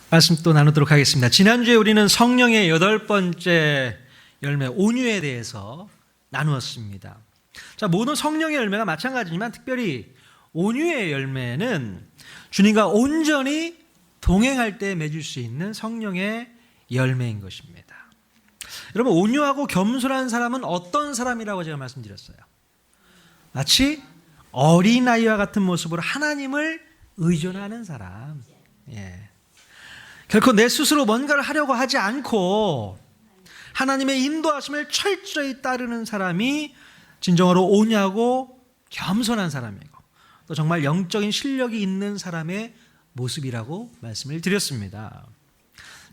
말씀 또 나누도록 하겠습니다. 지난주에 우리는 성령의 8번째 열매 온유에 대해서 나누었습니다. 자, 모든 성령의 열매가 마찬가지지만 특별히 온유의 열매는 주님과 온전히 동행할 때 맺을 수 있는 성령의 열매인 것입니다. 여러분, 온유하고 겸손한 사람은 어떤 사람이라고 제가 말씀드렸어요? 마치 어린아이와 같은 모습으로 하나님을 의존하는 사람. 결코 내 스스로 뭔가를 하려고 하지 않고 하나님의 인도하심을 철저히 따르는 사람이 진정으로 온유하고 겸손한 사람이고 또 정말 영적인 실력이 있는 사람의 모습이라고 말씀을 드렸습니다.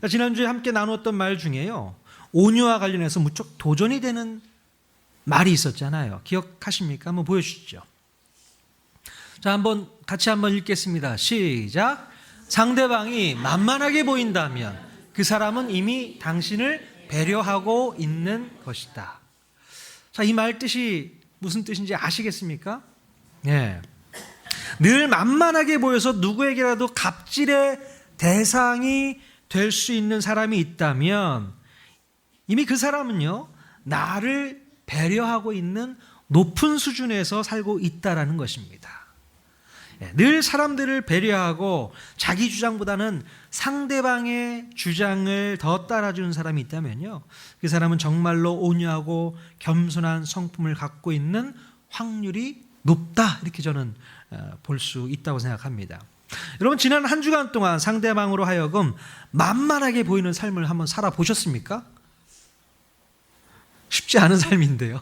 지난주에 함께 나누었던 말 중에요, 온유와 관련해서 무척 도전이 되는 말이 있었잖아요. 기억하십니까? 한번 보여주시죠. 자, 같이 한번 읽겠습니다. 시작. 상대방이 만만하게 보인다면 그 사람은 이미 당신을 배려하고 있는 것이다. 자, 이 말 뜻이 무슨 뜻인지 아시겠습니까? 늘 만만하게 보여서 누구에게라도 갑질의 대상이 될 수 있는 사람이 있다면 이미 그 사람은요, 나를 배려하고 있는 높은 수준에서 살고 있다라는 것입니다. 늘 사람들을 배려하고 자기 주장보다는 상대방의 주장을 더 따라주는 사람이 있다면요, 그 사람은 정말로 온유하고 겸손한 성품을 갖고 있는 확률이 높다, 이렇게 저는 볼 수 있다고 생각합니다. 여러분, 지난 한 주간 동안 상대방으로 하여금 만만하게 보이는 삶을 한번 살아보셨습니까? 쉽지 않은 삶인데요.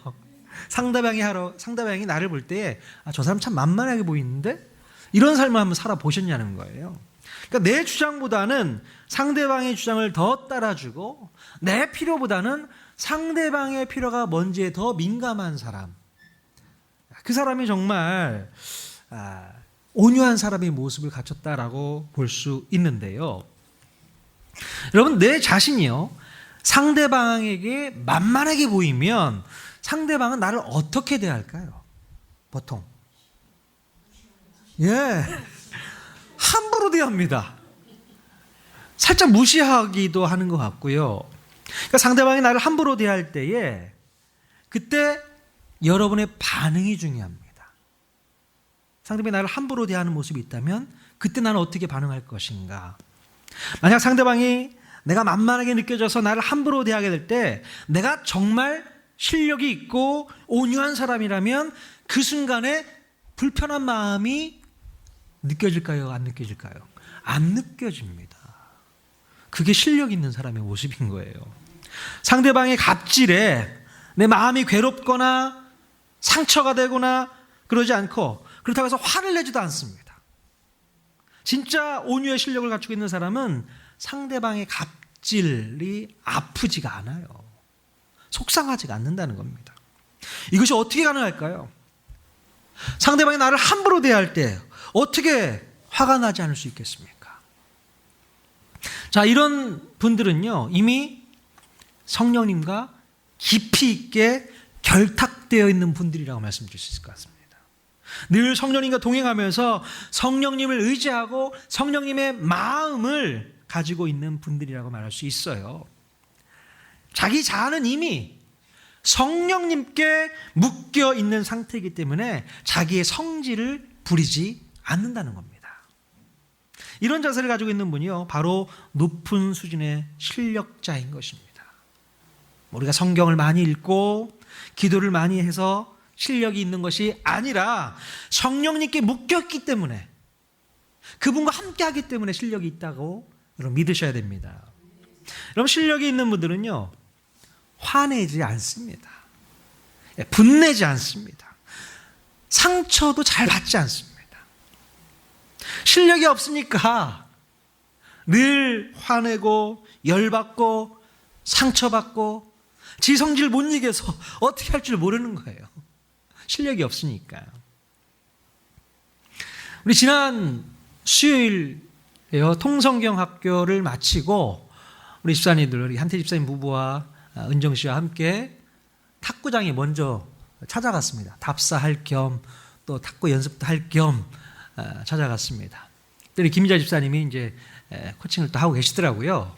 상대방이 나를 볼 때 저 사람 참 만만하게 보이는데? 이런 삶을 한번 살아보셨냐는 거예요. 그러니까 내 주장보다는 상대방의 주장을 더 따라주고 내 필요보다는 상대방의 필요가 뭔지에 더 민감한 사람, 그 사람이 정말 온유한 사람의 모습을 갖췄다라고 볼 수 있는데요. 여러분, 내 자신이요, 상대방에게 만만하게 보이면 상대방은 나를 어떻게 대할까요? 보통 함부로 대합니다. 살짝 무시하기도 하는 것 같고요. 그러니까 상대방이 나를 함부로 대할 때에 그때 여러분의 반응이 중요합니다. 상대방이 나를 함부로 대하는 모습이 있다면 그때 나는 어떻게 반응할 것인가? 만약 상대방이 내가 만만하게 느껴져서 나를 함부로 대하게 될 때 내가 정말 실력이 있고 온유한 사람이라면 그 순간에 불편한 마음이 느껴질까요? 안 느껴질까요? 안 느껴집니다. 그게 실력 있는 사람의 모습인 거예요. 상대방의 갑질에 내 마음이 괴롭거나 상처가 되거나 그러지 않고, 그렇다고 해서 화를 내지도 않습니다. 진짜 온유의 실력을 갖추고 있는 사람은 상대방의 갑질이 아프지가 않아요. 속상하지가 않는다는 겁니다. 이것이 어떻게 가능할까요? 상대방이 나를 함부로 대할 때 어떻게 화가 나지 않을 수 있겠습니까? 자, 이런 분들은요, 이미 성령님과 깊이 있게 결탁되어 있는 분들이라고 말씀드릴 수 있을 것 같습니다. 늘 성령님과 동행하면서 성령님을 의지하고 성령님의 마음을 가지고 있는 분들이라고 말할 수 있어요. 자기 자아는 이미 성령님께 묶여 있는 상태이기 때문에 자기의 성질을 부리지 않는다는 겁니다. 이런 자세를 가지고 있는 분이요, 바로 높은 수준의 실력자인 것입니다. 우리가 성경을 많이 읽고 기도를 많이 해서 실력이 있는 것이 아니라 성령님께 묶였기 때문에, 그분과 함께 하기 때문에 실력이 있다고 여러분 믿으셔야 됩니다. 여러분, 실력이 있는 분들은요, 화내지 않습니다. 분내지 않습니다. 상처도 잘 받지 않습니다. 실력이 없으니까 늘 화내고 열받고 상처받고 지 성질 못 이겨서 어떻게 할 줄 모르는 거예요. 실력이 없으니까. 우리 지난 수요일에요, 통성경 학교를 마치고 우리 집사님들, 우리 한태 집사님 부부와 은정 씨와 함께 탁구장에 먼저 찾아갔습니다. 답사할 겸 또 탁구 연습도 할 겸 찾아갔습니다. 그때 김희자 집사님이 이제 코칭을 또 하고 계시더라고요.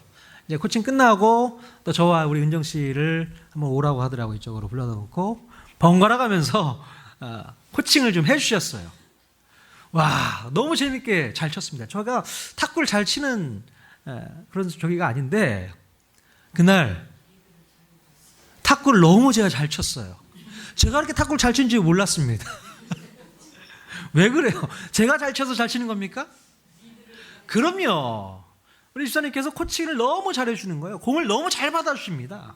이제 코칭 끝나고 또 저와 우리 은정 씨를 한번 오라고 하더라고요. 이쪽으로 불러다 놓고 번갈아 가면서 코칭을 좀 해주셨어요. 와, 너무 재밌게 잘 쳤습니다. 제가 탁구를 잘 치는 그런 저기가 아닌데 그날 탁구를 너무 제가 잘 쳤어요. 제가 그렇게 탁구를 잘 치는지 몰랐습니다. 왜 그래요? 제가 잘 쳐서 잘 치는 겁니까? 그럼요. 우리 집사님께서 코칭을 너무 잘해주는 거예요. 공을 너무 잘 받아주십니다.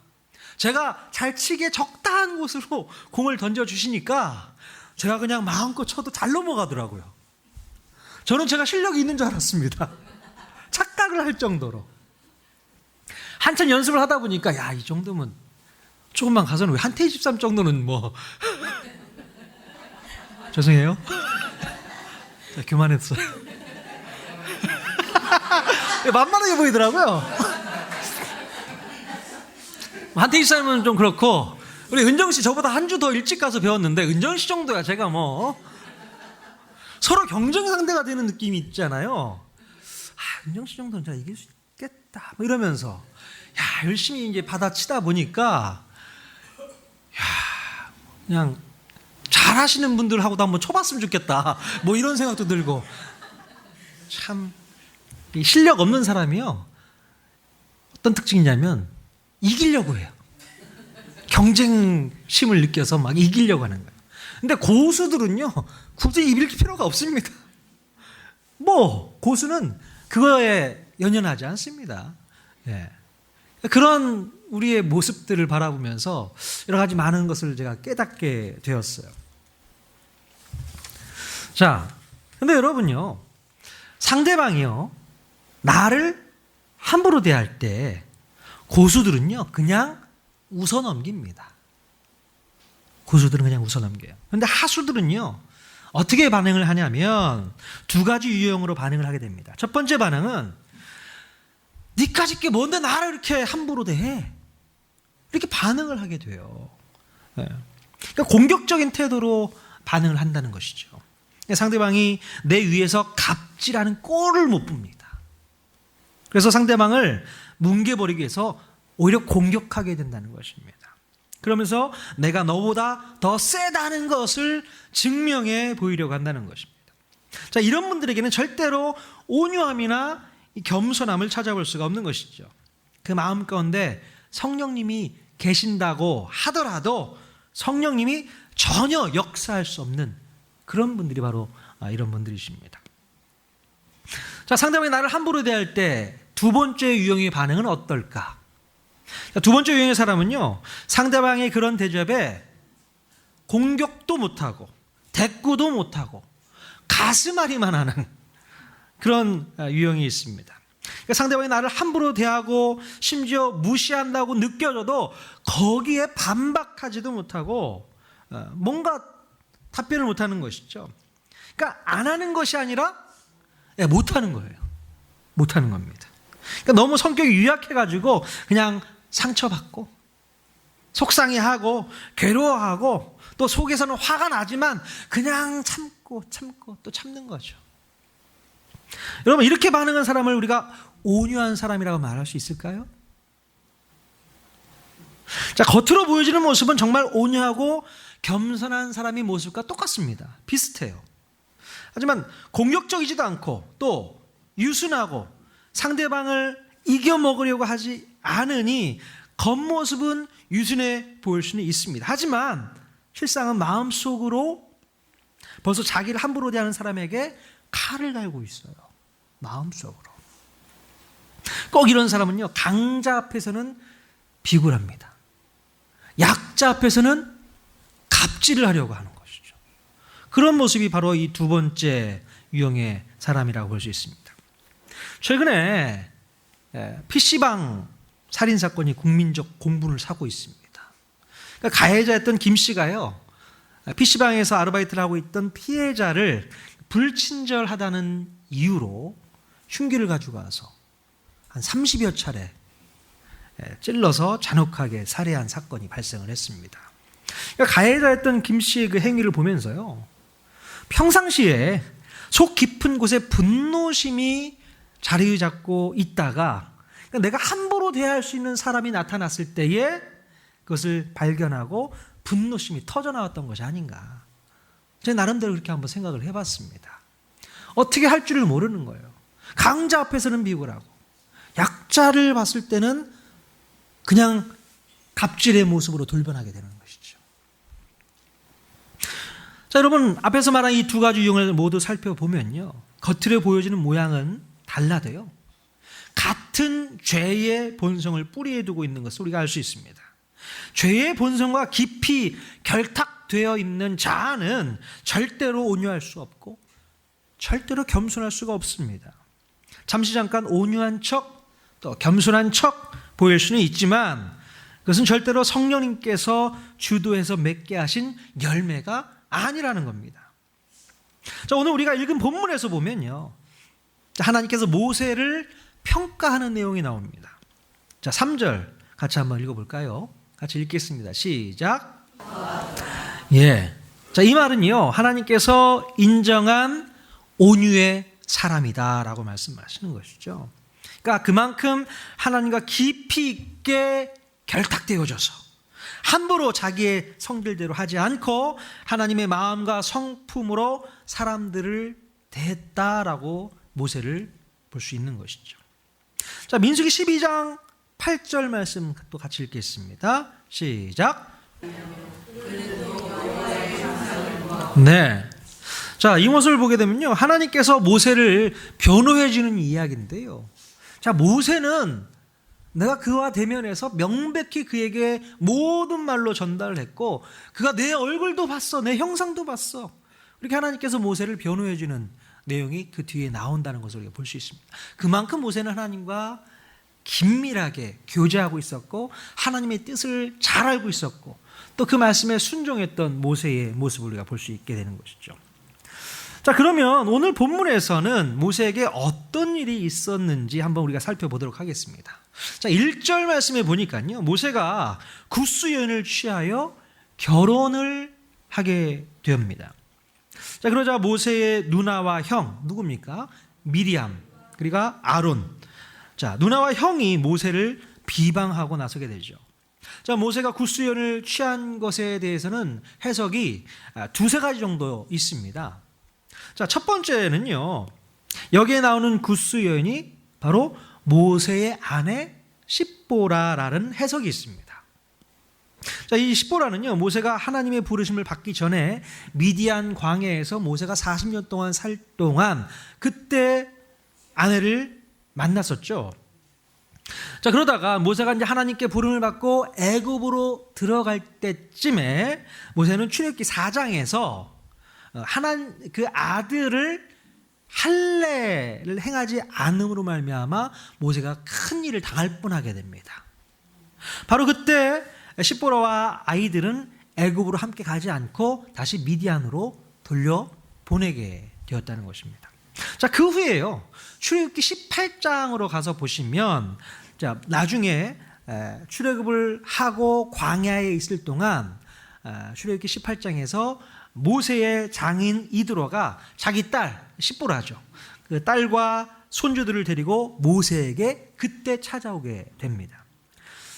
제가 잘 치기에 적당한 곳으로 공을 던져주시니까 제가 그냥 마음껏 쳐도 잘 넘어가더라고요. 저는 제가 실력이 있는 줄 알았습니다. 착각을 할 정도로. 한참 연습을 하다 보니까 야, 이 정도면 조금만 가서는 왜 한태희 집사님 정도는 뭐 죄송해요. 자, 그만했어요. 만만하게 보이더라고요. 한태희 집사님은 좀 그렇고 우리 은정 씨 저보다 한 주 더 일찍 가서 배웠는데 은정 씨 정도야 제가 뭐 서로 경쟁 상대가 되는 느낌이 있잖아요. 은정 씨 정도는 제가 이길 수 있겠다 뭐 이러면서 열심히 이제 받아치다 보니까 그냥 잘하시는 분들하고도 한번 쳐봤으면 좋겠다 뭐 이런 생각도 들고 참 실력 없는 사람이요 어떤 특징이냐면 이기려고 해요. 경쟁심을 느껴서 막 이기려고 하는 거예요. 근데 고수들은요 굳이 이길 필요가 없습니다. 뭐 고수는 그거에 연연하지 않습니다. 그런 우리의 모습들을 바라보면서 여러 가지 많은 것을 제가 깨닫게 되었어요. 자, 근데 여러분요, 상대방이요, 나를 함부로 대할 때 고수들은요, 그냥 웃어 넘깁니다. 고수들은 그냥 웃어 넘겨요. 그런데 하수들은요, 어떻게 반응을 하냐면 두 가지 유형으로 반응을 하게 됩니다. 첫 번째 반응은 니까짓 게 뭔데 나를 이렇게 함부로 대해? 이렇게 반응을 하게 돼요. 그러니까 공격적인 태도로 반응을 한다는 것이죠. 상대방이 내 위에서 갑질하는 꼴을 못 봅니다. 그래서 상대방을 뭉개버리기 위해서 오히려 공격하게 된다는 것입니다. 그러면서 내가 너보다 더 세다는 것을 증명해 보이려고 한다는 것입니다. 자, 이런 분들에게는 절대로 온유함이나 겸손함을 찾아볼 수가 없는 것이죠. 그 마음 가운데 성령님이 계신다고 하더라도 성령님이 전혀 역사할 수 없는 그런 분들이 바로 이런 분들이십니다. 자, 상대방이 나를 함부로 대할 때 두 번째 유형의 반응은 어떨까? 두 번째 유형의 사람은요, 상대방의 그런 대접에 공격도 못하고 대꾸도 못하고 가슴앓이만 하는 그런 유형이 있습니다. 그러니까 상대방이 나를 함부로 대하고 심지어 무시한다고 느껴져도 거기에 반박하지도 못하고 뭔가 답변을 못하는 것이죠. 그러니까 안 하는 것이 아니라 못하는 거예요. 못하는 겁니다. 그러니까 너무 성격이 유약해가지고 그냥 상처받고 속상해하고 괴로워하고 또 속에서는 화가 나지만 그냥 참고 또 참는 거죠. 여러분, 이렇게 반응한 사람을 우리가 온유한 사람이라고 말할 수 있을까요? 자, 겉으로 보여지는 모습은 정말 온유하고 겸손한 사람의 모습과 똑같습니다. 비슷해요. 하지만 공격적이지도 않고 또 유순하고 상대방을 이겨먹으려고 하지 않으니 겉모습은 유순해 보일 수는 있습니다. 하지만 실상은 마음속으로 벌써 자기를 함부로 대하는 사람에게 칼을 갈고 있어요. 마음속으로. 꼭 이런 사람은요, 강자 앞에서는 비굴합니다. 약자 앞에서는 갑질을 하려고 하는 것이죠. 그런 모습이 바로 이 두 번째 유형의 사람이라고 볼 수 있습니다. 최근에 PC방 살인사건이 국민적 공분을 사고 있습니다. 그러니까 가해자였던 김 씨가요, PC방에서 아르바이트를 하고 있던 피해자를 불친절하다는 이유로 흉기를 가지고 와서 한 30여 차례 찔러서 잔혹하게 살해한 사건이 발생을 했습니다. 그러니까 가해자였던 김 씨의 그 행위를 보면서요, 평상시에 속 깊은 곳에 분노심이 자리 잡고 있다가 그러니까 내가 함부로 대할 수 있는 사람이 나타났을 때에 그것을 발견하고 분노심이 터져나왔던 것이 아닌가. 제 나름대로 그렇게 한번 생각을 해봤습니다. 어떻게 할 줄을 모르는 거예요. 강자 앞에서는 비굴 하고 약자를 봤을 때는 그냥 갑질의 모습으로 돌변하게 되는 것이죠. 자, 여러분 앞에서 말한 이 두 가지 유형을 모두 살펴보면요, 겉으로 보여지는 모양은 달라도요, 같은 죄의 본성을 뿌리에 두고 있는 것을 우리가 알 수 있습니다. 죄의 본성과 깊이 결탁되어 있는 자아는 절대로 온유할 수 없고 절대로 겸손할 수가 없습니다. 잠시 잠깐 온유한 척 또 겸손한 척 보일 수는 있지만 그것은 절대로 성령님께서 주도해서 맺게 하신 열매가 아니라는 겁니다. 자, 오늘 우리가 읽은 본문에서 보면요, 하나님께서 모세를 평가하는 내용이 나옵니다. 자, 3절 같이 한번 읽어볼까요? 같이 읽겠습니다. 시작. 예. 자, 이 말은요, 하나님께서 인정한 온유의 사람이다라고 말씀하시는 것이죠. 그러니까 그만큼 하나님과 깊이 있게 결탁되어져서 함부로 자기의 성질대로 하지 않고 하나님의 마음과 성품으로 사람들을 대했다라고 모세를 볼 수 있는 것이죠. 자, 민수기 12장 8절 말씀 또 같이 읽겠습니다. 시작. 네. 자, 이 모습을 보게 되면요, 하나님께서 모세를 변호해 주는 이야기인데요. 자, 모세는 내가 그와 대면해서 명백히 그에게 모든 말로 전달을 했고 그가 내 얼굴도 봤어, 내 형상도 봤어. 이렇게 하나님께서 모세를 변호해 주는 내용이 그 뒤에 나온다는 것을 우리가 볼 수 있습니다. 그만큼 모세는 하나님과 긴밀하게 교제하고 있었고 하나님의 뜻을 잘 알고 있었고 또 그 말씀에 순종했던 모세의 모습을 우리가 볼 수 있게 되는 것이죠. 자, 그러면 오늘 본문에서는 모세에게 어떤 일이 있었는지 한번 우리가 살펴보도록 하겠습니다. 자, 1절 말씀에 보니까요, 모세가 굿수 여인을 취하여 결혼을 하게 됩니다. 자, 그러자 모세의 누나와 형, 누굽니까? 미리암, 그리고 아론. 자, 누나와 형이 모세를 비방하고 나서게 되죠. 자, 모세가 굿수 여인을 취한 것에 대해서는 해석이 두세 가지 정도 있습니다. 자, 첫 번째는요, 여기에 나오는 굿수 여인이 바로 모세의 아내 십보라라는 해석이 있습니다. 자, 이 십보라는요, 모세가 하나님의 부르심을 받기 전에 미디안 광야에서 모세가 40년 동안 살 동안 그때 아내를 만났었죠. 자, 그러다가 모세가 이제 하나님께 부름을 받고 애굽으로 들어갈 때쯤에 모세는 출애굽기 4장에서 그 아들을 할례를 행하지 않음으로 말미암아 모세가 큰 일을 당할 뻔하게 됩니다. 바로 그때 십보라와 아이들은 애굽으로 함께 가지 않고 다시 미디안으로 돌려보내게 되었다는 것입니다. 자, 그 후에요, 출애굽기 18장으로 가서 보시면, 자, 나중에 출애굽을 하고 광야에 있을 동안 출애굽기 18장에서 모세의 장인 이드로가 자기 딸 십보라죠, 그 딸과 손주들을 데리고 모세에게 그때 찾아오게 됩니다.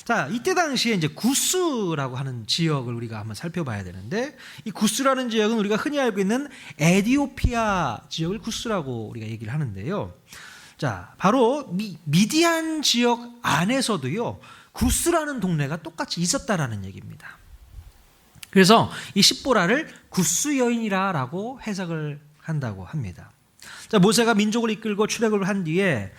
자, 이때 당시에 이제 구스라고 하는 지역을 우리가 한번 살펴봐야 되는데, 이 구스라는 지역은 우리가 흔히 알고 있는 에디오피아 지역을 구스라고 우리가 얘기를 하는데요. 자, 바로 미디안 지역 안에서도요, 구스라는 동네가 똑같이 있었다라는 얘기입니다. 그래서 이 십보라를 굿수 여인이라고 해석을 한다고 합니다. 자, 모세가 민족을 이끌고 출애굽을 한 뒤에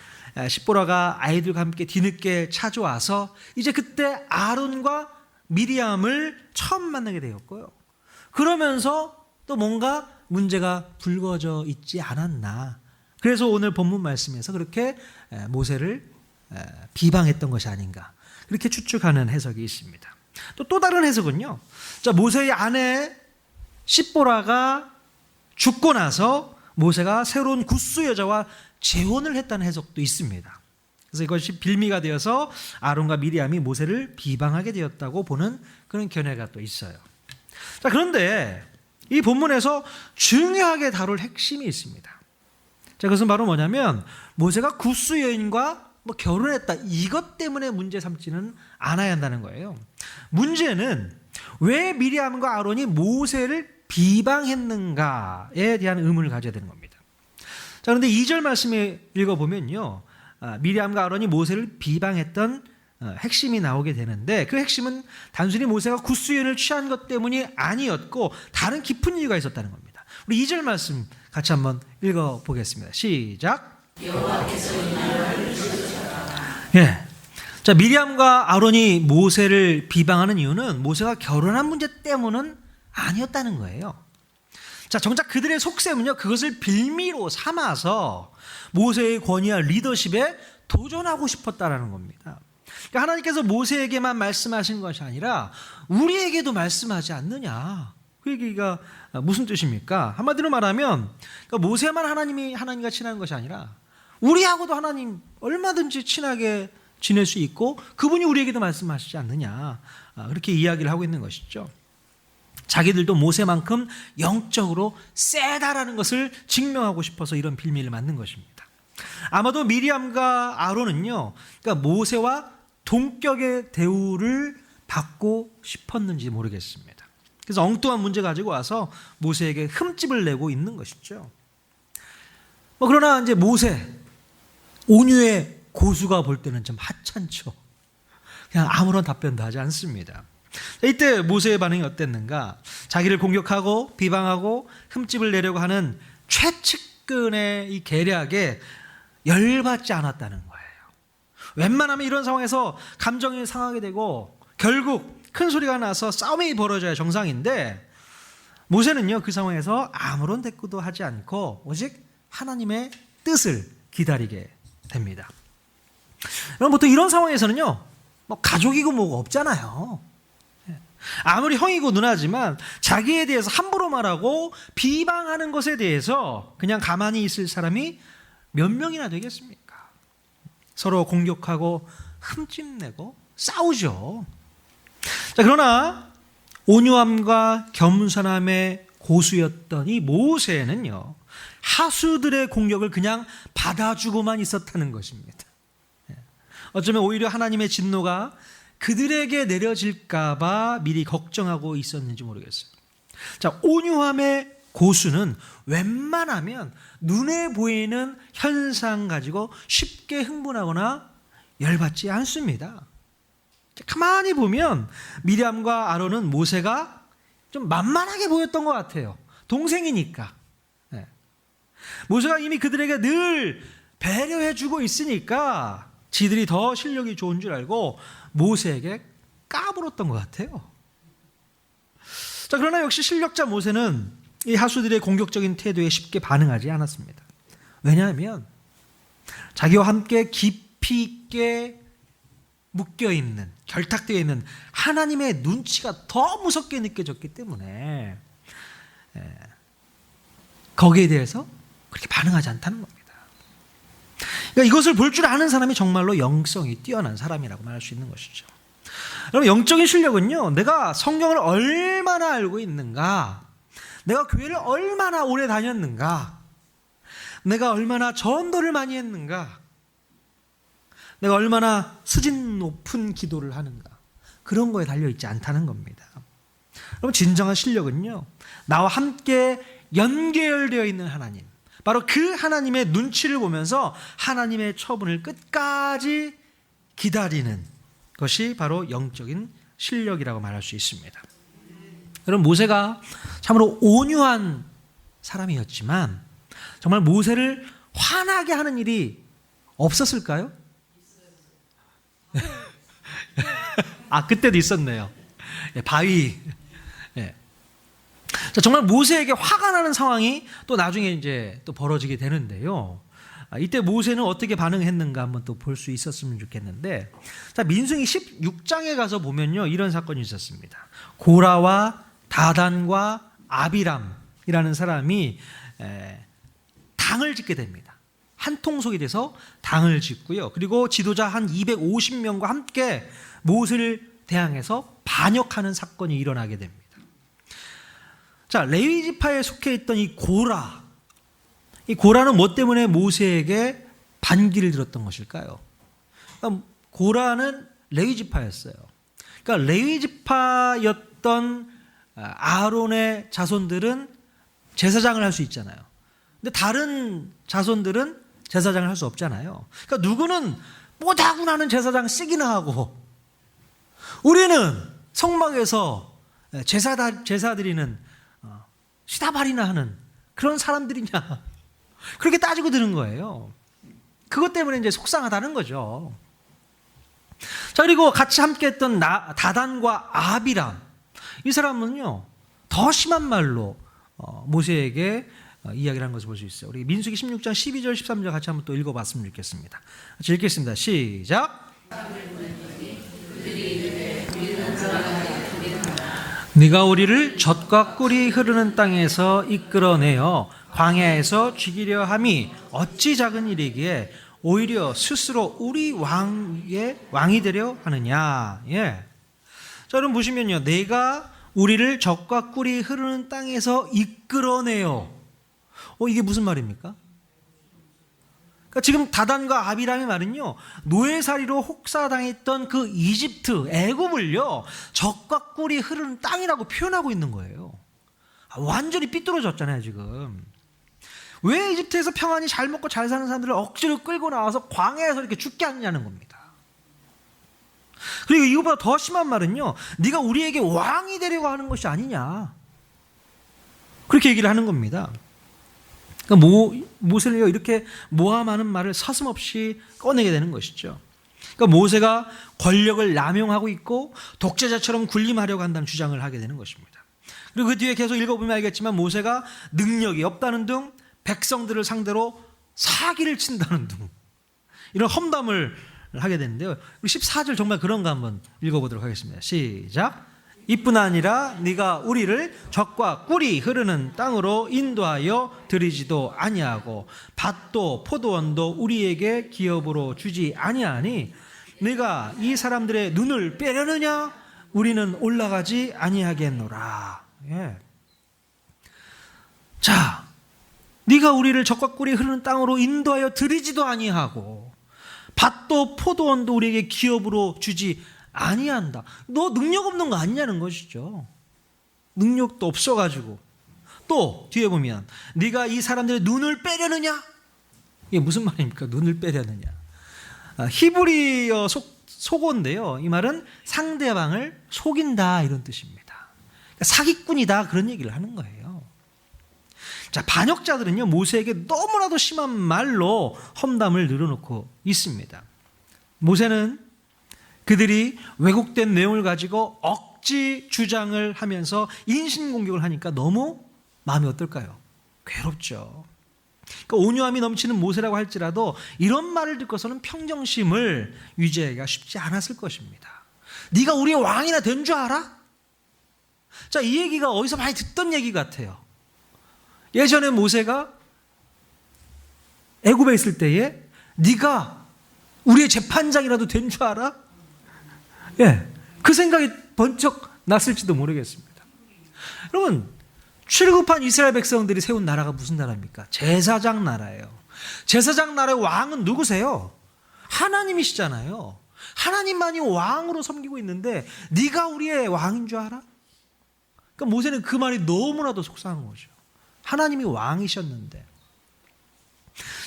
십보라가 아이들과 함께 뒤늦게 찾아와서 이제 그때 아론과 미리암을 처음 만나게 되었고요. 그러면서 또 뭔가 문제가 불거져 있지 않았나. 그래서 오늘 본문 말씀에서 그렇게 모세를 비방했던 것이 아닌가, 그렇게 추측하는 해석이 있습니다. 또 다른 해석은요, 자, 모세의 아내 십보라가 죽고 나서 모세가 새로운 굿수 여자와 재혼을 했다는 해석도 있습니다. 그래서 이것이 빌미가 되어서 아론과 미리암이 모세를 비방하게 되었다고 보는 그런 견해가 또 있어요. 자, 그런데 이 본문에서 중요하게 다룰 핵심이 있습니다. 자, 그것은 바로 뭐냐면 모세가 구스 여인과 결혼했다, 이것 때문에 문제 삼지는 않아야 한다는 거예요. 문제는 왜 미리암과 아론이 모세를 비방했는가에 대한 의문을 가져야 되는 겁니다. 자, 그런데 2절 말씀을 읽어보면요, 미리암과 아론이 모세를 비방했던 핵심이 나오게 되는데, 그 핵심은 단순히 모세가 구스 여인을 취한 것 때문이 아니었고 다른 깊은 이유가 있었다는 겁니다. 우리 2절 말씀 같이 한번 읽어보겠습니다. 시작. 예. 자, 미리암과 아론이 모세를 비방하는 이유는 모세가 결혼한 문제 때문은 아니었다는 거예요. 자, 정작 그들의 속셈은요, 그것을 빌미로 삼아서 모세의 권위와 리더십에 도전하고 싶었다라는 겁니다. 그러니까 하나님께서 모세에게만 말씀하신 것이 아니라 우리에게도 말씀하지 않느냐. 그 얘기가 무슨 뜻입니까? 한마디로 말하면 그러니까 모세만 하나님과 친한 것이 아니라 우리하고도 하나님 얼마든지 친하게 지낼 수 있고 그분이 우리에게도 말씀하시지 않느냐, 그렇게 이야기를 하고 있는 것이죠. 자기들도 모세만큼 영적으로 세다라는 것을 증명하고 싶어서 이런 빌미를 만든 것입니다. 아마도 미리암과 아론은요, 그러니까 모세와 동격의 대우를 받고 싶었는지 모르겠습니다. 그래서 엉뚱한 문제 가지고 와서 모세에게 흠집을 내고 있는 것이죠. 그러나 이제 모세, 온유의 고수가 볼 때는 좀 하찮죠. 그냥 아무런 답변도 하지 않습니다. 이때 모세의 반응이 어땠는가? 자기를 공격하고 비방하고 흠집을 내려고 하는 최측근의 이 계략에 열받지 않았다는 거예요. 웬만하면 이런 상황에서 감정이 상하게 되고 결국 큰 소리가 나서 싸움이 벌어져야 정상인데, 모세는요, 그 상황에서 아무런 대꾸도 하지 않고 오직 하나님의 뜻을 기다리게 됩니다. 여러분, 보통 이런 상황에서는요, 가족이고 뭐가 없잖아요. 아무리 형이고 누나지만 자기에 대해서 함부로 말하고 비방하는 것에 대해서 그냥 가만히 있을 사람이 몇 명이나 되겠습니까? 서로 공격하고 흠집내고 싸우죠. 자, 그러나 온유함과 겸손함의 고수였던 이 모세는요, 하수들의 공격을 그냥 받아주고만 있었다는 것입니다. 어쩌면 오히려 하나님의 진노가 그들에게 내려질까 봐 미리 걱정하고 있었는지 모르겠어요. 자, 온유함의 고수는 웬만하면 눈에 보이는 현상 가지고 쉽게 흥분하거나 열받지 않습니다. 가만히 보면 미리암과 아론은 모세가 좀 만만하게 보였던 것 같아요. 동생이니까. 모세가 이미 그들에게 늘 배려해주고 있으니까 지들이 더 실력이 좋은 줄 알고 모세에게 까불었던 것 같아요. 자, 그러나 역시 실력자 모세는 이 하수들의 공격적인 태도에 쉽게 반응하지 않았습니다. 왜냐하면 자기와 함께 깊이 있게 묶여있는, 결탁되어 있는 하나님의 눈치가 더 무섭게 느껴졌기 때문에 거기에 대해서 그렇게 반응하지 않다는 겁니다. 그러니까 이것을 볼 줄 아는 사람이 정말로 영성이 뛰어난 사람이라고 말할 수 있는 것이죠. 여러분, 영적인 실력은요, 내가 성경을 얼마나 알고 있는가, 내가 교회를 얼마나 오래 다녔는가, 내가 얼마나 전도를 많이 했는가, 내가 얼마나 수준 높은 기도를 하는가, 그런 거에 달려있지 않다는 겁니다. 여러분, 진정한 실력은요, 나와 함께 연결되어 있는 하나님, 바로 그 하나님의 눈치를 보면서 하나님의 처분을 끝까지 기다리는 것이 바로 영적인 실력이라고 말할 수 있습니다. 여러분, 모세가 참으로 온유한 사람이었지만 정말 모세를 화나게 하는 일이 없었을까요? 그때도 있었네요. 바위. 자, 정말 모세에게 화가 나는 상황이 또 나중에 이제 또 벌어지게 되는데요. 이때 모세는 어떻게 반응했는가 한번 또 볼 수 있었으면 좋겠는데, 자, 민수기 16장에 가서 보면요, 이런 사건이 있었습니다. 고라와 다단과 아비람이라는 사람이 당을 짓게 됩니다. 한 통속이 돼서 당을 짓고요. 그리고 지도자 한 250명과 함께 모세를 대항해서 반역하는 사건이 일어나게 됩니다. 자, 레위 지파에 속해 있던 이 고라, 이 고라는 뭐 때문에 모세에게 반기를 들었던 것일까요? 그러니까 고라는 레위지파였어요. 그러니까 레위지파였던 아론의 자손들은 제사장을 할 수 있잖아요. 근데 다른 자손들은 제사장을 할 수 없잖아요. 그러니까 누구는 뽀다구 나는 제사장 쓰기나 하고, 우리는 성막에서 제사 드리는 시다발이나 하는 그런 사람들이냐, 그렇게 따지고 드는 거예요. 그것 때문에 이제 속상하다는 거죠. 자, 그리고 같이 함께 했던 다단과 아비람, 이 사람은요 더 심한 말로 모세에게 이야기를 한 것을 볼 수 있어요. 우리 민수기 16장 12절 13절 같이 한번 또 읽어봤으면 좋겠습니다. 같이 읽겠습니다. 시작. 네가 우리를 젖과 꿀이 흐르는 땅에서 이끌어내어 광야에서 죽이려 함이 어찌 작은 일이기에 오히려 스스로 우리 왕이 되려 하느냐. 예. 자, 여러분 보시면요, 내가 우리를 젖과 꿀이 흐르는 땅에서 이끌어내요. 이게 무슨 말입니까? 그러니까 지금 다단과 아비람의 말은요, 노예살이로 혹사당했던 그 이집트, 애굽을요 젖과 꿀이 흐르는 땅이라고 표현하고 있는 거예요. 완전히 삐뚤어졌잖아요 지금. 왜 이집트에서 평안히 잘 먹고 잘 사는 사람들을 억지로 끌고 나와서 광야에서 이렇게 죽게 하느냐는 겁니다. 그리고 이거보다 더 심한 말은요, 네가 우리에게 왕이 되려고 하는 것이 아니냐, 그렇게 얘기를 하는 겁니다. 그러니까 모세는요 이렇게 모함하는 말을 서슴없이 꺼내게 되는 것이죠. 그러니까 모세가 권력을 남용하고 있고 독재자처럼 군림하려고 한다는 주장을 하게 되는 것입니다. 그리고 그 뒤에 계속 읽어보면 알겠지만 모세가 능력이 없다는 등 백성들을 상대로 사기를 친다는 등 이런 험담을 하게 되는데요. 14절 정말 그런가 한번 읽어보도록 하겠습니다. 시작. 이뿐 아니라 네가 우리를 젖과 꿀이 흐르는 땅으로 인도하여 드리지도 아니하고 밭도 포도원도 우리에게 기업으로 주지 아니하니 네가 이 사람들의 눈을 빼려느냐? 우리는 올라가지 아니하겠노라. 예. 자, 네가 우리를 젖과 꿀이 흐르는 땅으로 인도하여 드리지도 아니하고 밭도 포도원도 우리에게 기업으로 주지 아니한다. 너 능력 없는 거 아니냐는 것이죠. 능력도 없어가지고. 또 뒤에 보면 네가 이 사람들의 눈을 빼려느냐? 이게 무슨 말입니까? 눈을 빼려느냐. 히브리어 속어인데요, 이 말은 상대방을 속인다 이런 뜻입니다. 그러니까 사기꾼이다 그런 얘기를 하는 거예요. 자, 반역자들은요 모세에게 너무나도 심한 말로 험담을 늘어놓고 있습니다. 모세는 그들이 왜곡된 내용을 가지고 억지 주장을 하면서 인신공격을 하니까 너무 마음이 어떨까요? 괴롭죠. 그러니까 온유함이 넘치는 모세라고 할지라도 이런 말을 듣고서는 평정심을 유지하기가 쉽지 않았을 것입니다. 네가 우리의 왕이나 된 줄 알아? 자, 이 얘기가 어디서 많이 듣던 얘기 같아요. 예전에 모세가 애굽에 있을 때에 네가 우리의 재판장이라도 된 줄 알아? 예, 그 생각이 번쩍 났을지도 모르겠습니다. 여러분, 출애굽한 이스라엘 백성들이 세운 나라가 무슨 나라입니까? 제사장 나라예요. 제사장 나라의 왕은 누구세요? 하나님이시잖아요. 하나님만이 왕으로 섬기고 있는데 네가 우리의 왕인 줄 알아? 그러니까 모세는 그 말이 너무나도 속상한 거죠. 하나님이 왕이셨는데.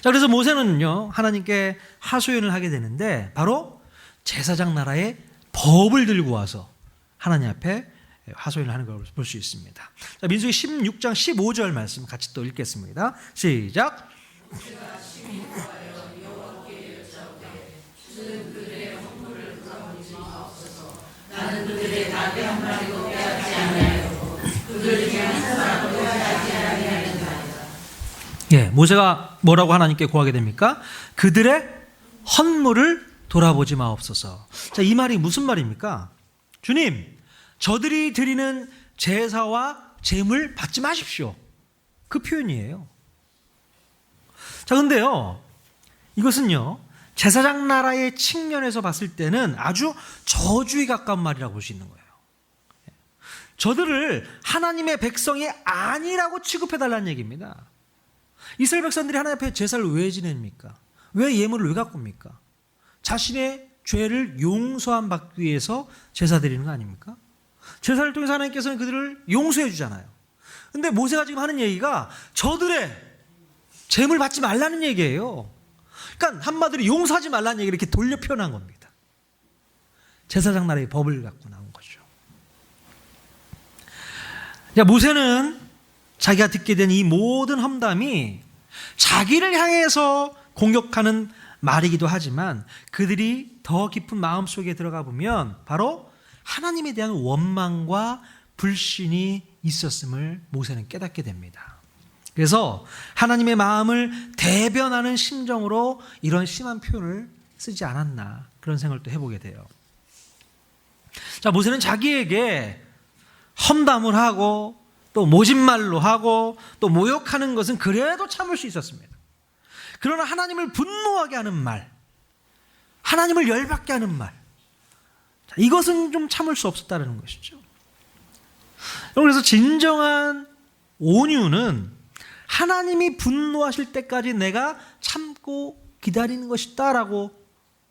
자, 그래서 모세는요 하나님께 하소연을 하게 되는데 바로 제사장 나라의 법을 들고 와서 하나님 앞에 하소연을 하는 걸 볼 수 있습니다. 자, 민수기 16장 15절 말씀 같이 또 읽겠습니다. 시작. 나는 그들의 답에 한 마디도 빼앗지 아니하였고 그들 중에 한 사람도 빼앗지 아니하였나이다. 예, 모세가 뭐라고 하나님께 구하게 됩니까? 그들의 헌물을 돌아보지 마옵소서. 자, 이 말이 무슨 말입니까? 주님, 저들이 드리는 제사와 제물 받지 마십시오. 그 표현이에요. 자, 근데요, 이것은요, 제사장 나라의 측면에서 봤을 때는 아주 저주에 가까운 말이라고 볼 수 있는 거예요. 저들을 하나님의 백성이 아니라고 취급해달라는 얘기입니다. 이스라엘 백성들이 하나님 앞에 제사를 왜 지냅니까? 왜 예물을 왜 갖고 옵니까? 자신의 죄를 용서함 받기 위해서 제사 드리는 거 아닙니까? 제사를 통해서 하나님께서는 그들을 용서해 주잖아요. 근데 모세가 지금 하는 얘기가 저들의 죄물 받지 말라는 얘기예요. 그러니까 한마디로 용서하지 말라는 얘기를 이렇게 돌려 표현한 겁니다. 제사장 나라의 법을 갖고 나온 거죠. 모세는 자기가 듣게 된 이 모든 험담이 자기를 향해서 공격하는 말이기도 하지만 그들이 더 깊은 마음속에 들어가 보면 바로 하나님에 대한 원망과 불신이 있었음을 모세는 깨닫게 됩니다. 그래서 하나님의 마음을 대변하는 심정으로 이런 심한 표현을 쓰지 않았나 그런 생각을 또 해보게 돼요. 자, 모세는 자기에게 험담을 하고 또 모진말로 하고 또 모욕하는 것은 그래도 참을 수 있었습니다. 그러나 하나님을 분노하게 하는 말, 하나님을 열받게 하는 말, 이것은 좀 참을 수 없었다는 것이죠. 그래서 진정한 온유는 하나님이 분노하실 때까지 내가 참고 기다리는 것이다 라고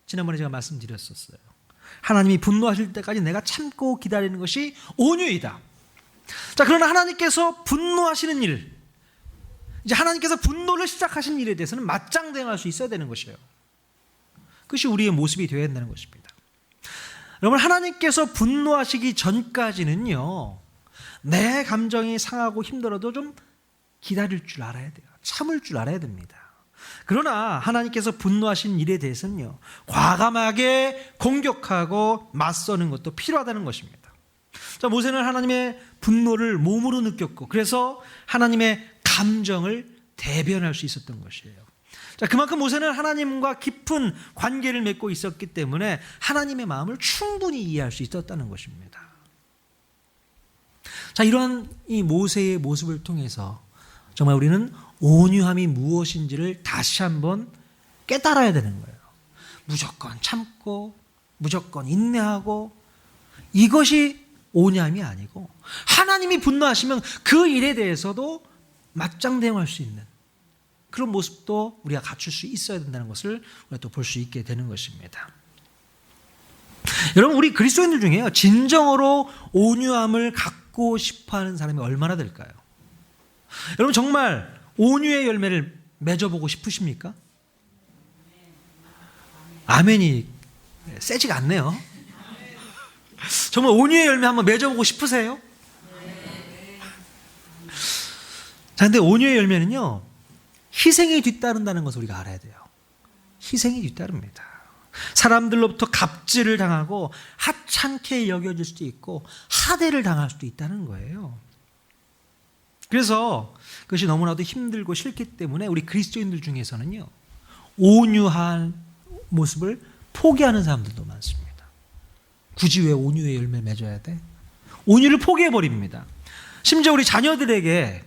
지난번에 제가 말씀드렸었어요. 하나님이 분노하실 때까지 내가 참고 기다리는 것이 온유이다. 자, 그러나 하나님께서 분노하시는 일, 이제 하나님께서 분노를 시작하신 일에 대해서는 맞짱 대응할 수 있어야 되는 것이에요. 그것이 우리의 모습이 되어야 한다는 것입니다. 여러분, 하나님께서 분노하시기 전까지는요, 내 감정이 상하고 힘들어도 좀 기다릴 줄 알아야 돼요. 참을 줄 알아야 됩니다. 그러나 하나님께서 분노하신 일에 대해서는요, 과감하게 공격하고 맞서는 것도 필요하다는 것입니다. 자, 모세는 하나님의 분노를 몸으로 느꼈고 그래서 하나님의 감정을 대변할 수 있었던 것이에요. 자, 그만큼 모세는 하나님과 깊은 관계를 맺고 있었기 때문에 하나님의 마음을 충분히 이해할 수 있었다는 것입니다. 자, 이러한 이 모세의 모습을 통해서 정말 우리는 온유함이 무엇인지를 다시 한번 깨달아야 되는 거예요. 무조건 참고 무조건 인내하고 이것이 온유함이 아니고 하나님이 분노하시면 그 일에 대해서도 맞짱 대응할 수 있는 그런 모습도 우리가 갖출 수 있어야 된다는 것을 우리가 또 볼 수 있게 되는 것입니다. 여러분, 우리 그리스도인들 중에요, 진정으로 온유함을 갖고 싶어하는 사람이 얼마나 될까요? 여러분, 정말 온유의 열매를 맺어보고 싶으십니까? 아멘이 세지가 않네요. 정말 온유의 열매 한번 맺어보고 싶으세요? 자, 근데 온유의 열매는요, 희생이 뒤따른다는 것을 우리가 알아야 돼요. 희생이 뒤따릅니다. 사람들로부터 갑질을 당하고 하찮게 여겨질 수도 있고 하대를 당할 수도 있다는 거예요. 그래서 그것이 너무나도 힘들고 싫기 때문에 우리 그리스도인들 중에서는요, 온유한 모습을 포기하는 사람들도 많습니다. 굳이 왜 온유의 열매를 맺어야 돼? 온유를 포기해버립니다. 심지어 우리 자녀들에게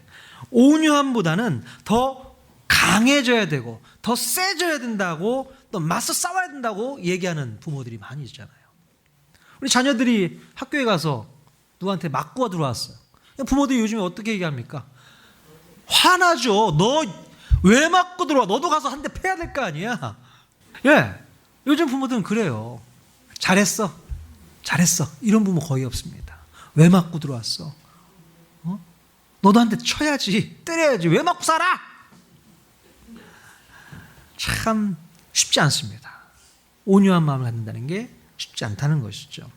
온유함보다는 더 강해져야 되고 더 세져야 된다고 또 맞서 싸워야 된다고 얘기하는 부모들이 많이 있잖아요. 우리 자녀들이 학교에 가서 누구한테 맞고 들어왔어요. 부모들이 요즘에 어떻게 얘기합니까? 화나죠. 너 왜 맞고 들어와? 너도 가서 한 대 패야 될 거 아니야. 예, 요즘 부모들은 그래요. 잘했어 이런 부모 거의 없습니다. 왜 맞고 들어왔어? 너도 한 대 쳐야지, 때려야지, 왜 맞고 살아? 참 쉽지 않습니다. 온유한 마음을 갖는다는 게 쉽지 않다는 것이죠.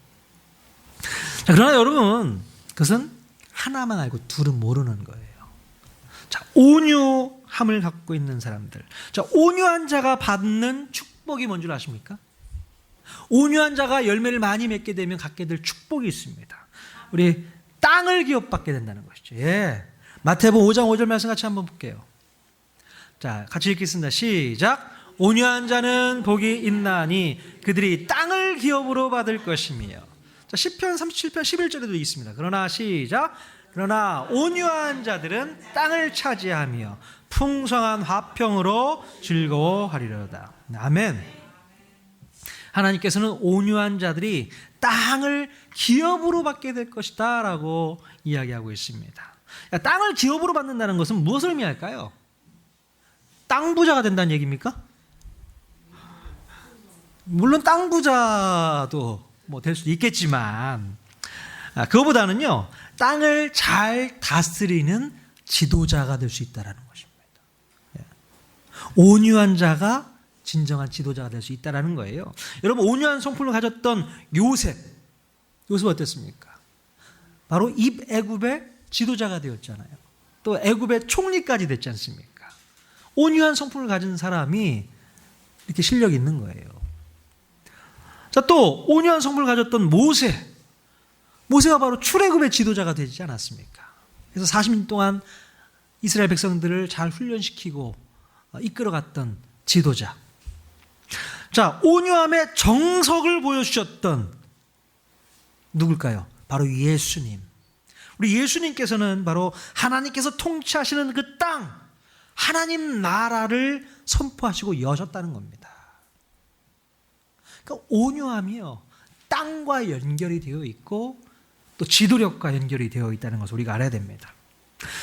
자, 그러나 여러분, 그것은 하나만 알고 둘은 모르는 거예요. 자, 온유함을 갖고 있는 사람들, 자, 온유한 자가 받는 축복이 뭔 줄 아십니까? 온유한 자가 열매를 많이 맺게 되면 갖게 될 축복이 있습니다. 우리 땅을 기업받게 된다는 것이죠. 예. 마태복음 5장 5절 말씀 같이 한번 볼게요. 자, 같이 읽겠습니다. 시작. 온유한 자는 복이 있나니 그들이 땅을 기업으로 받을 것이며. 자, 시편 37편 11절에도 있습니다. 그러나 시작. 그러나 온유한 자들은 땅을 차지하며 풍성한 화평으로 즐거워하리로다. 아멘. 하나님께서는 온유한 자들이 땅을 기업으로 받게 될 것이다 라고 이야기하고 있습니다. 땅을 기업으로 받는다는 것은 무엇을 의미할까요? 땅 부자가 된다는 얘기입니까? 물론 땅 부자도 뭐 될 수도 있겠지만 그거보다는요, 땅을 잘 다스리는 지도자가 될 수 있다는 것입니다. 온유한 자가 진정한 지도자가 될 수 있다는 거예요. 여러분, 온유한 성품을 가졌던 요셉 어땠습니까? 바로 입애굽의 지도자가 되었잖아요. 또 애굽의 총리까지 됐지 않습니까? 온유한 성품을 가진 사람이 이렇게 실력이 있는 거예요. 자, 또 온유한 성품을 가졌던 모세가 바로 출애굽의 지도자가 되지 않았습니까? 그래서 40년 동안 이스라엘 백성들을 잘 훈련시키고 이끌어갔던 지도자. 자, 온유함의 정석을 보여주셨던 누굴까요? 바로 예수님. 우리 예수님께서는 바로 하나님께서 통치하시는 그 땅, 하나님 나라를 선포하시고 여셨다는 겁니다. 그러니까 온유함이요, 땅과 연결이 되어 있고 또 지도력과 연결이 되어 있다는 것을 우리가 알아야 됩니다.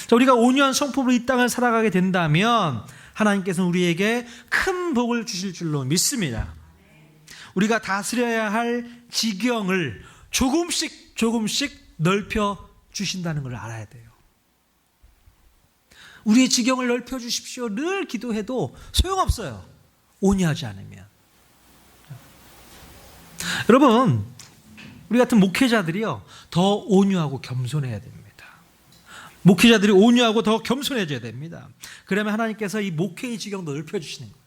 자, 우리가 온유한 성품으로 이 땅을 살아가게 된다면 하나님께서는 우리에게 큰 복을 주실 줄로 믿습니다. 우리가 다스려야 할 지경을 조금씩 넓혀 주신다는 걸 알아야 돼요. 우리의 지경을 넓혀 주십시오 늘 기도해도 소용없어요, 온유하지 않으면. 여러분, 우리 같은 목회자들이요, 더 온유하고 겸손해야 됩니다. 목회자들이 온유하고 더 겸손해져야 됩니다. 그러면 하나님께서 이 목회의 지경도 넓혀주시는 거예요.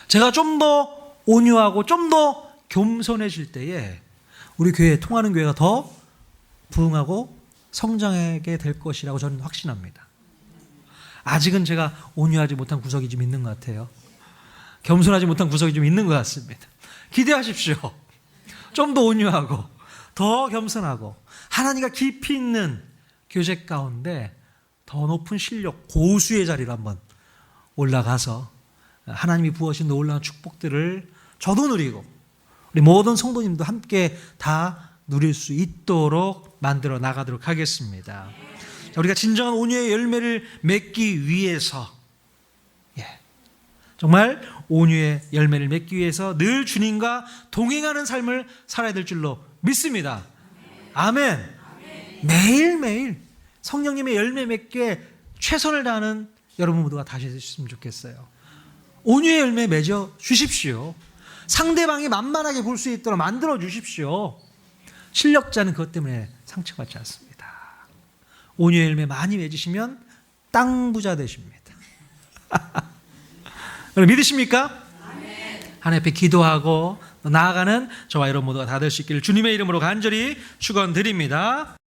제가 좀 더 온유하고 좀 더 겸손해질 때에 우리 교회, 통하는 교회가 더 부흥하고 성장하게 될 것이라고 저는 확신합니다. 아직은 제가 온유하지 못한 구석이 좀 있는 것 같아요. 겸손하지 못한 구석이 좀 있는 것 같습니다. 기대하십시오. 좀 더 온유하고 더 겸손하고 하나님과 깊이 있는 교제 가운데 더 높은 실력, 고수의 자리로 한번 올라가서 하나님이 부어주신 놀라운 축복들을 저도 누리고 우리 모든 성도님도 함께 다 누릴 수 있도록 만들어 나가도록 하겠습니다. 자, 우리가 진정한 온유의 열매를 맺기 위해서, 정말 온유의 열매를 맺기 위해서 늘 주님과 동행하는 삶을 살아야 될 줄로 믿습니다. 아멘. 매일매일 성령님의 열매 맺기에 최선을 다하는 여러분 모두가 다시 되셨으면 좋겠어요. 온유의 열매 맺어 주십시오. 상대방이 만만하게 볼 수 있도록 만들어 주십시오. 실력자는 그것 때문에 상처받지 않습니다. 온유의 열매 많이 맺으시면 땅 부자 되십니다. 여러분 믿으십니까? 하나님 앞에 기도하고 나아가는 저와 여러분 모두가 다 될 수 있기를 주님의 이름으로 간절히 축원드립니다.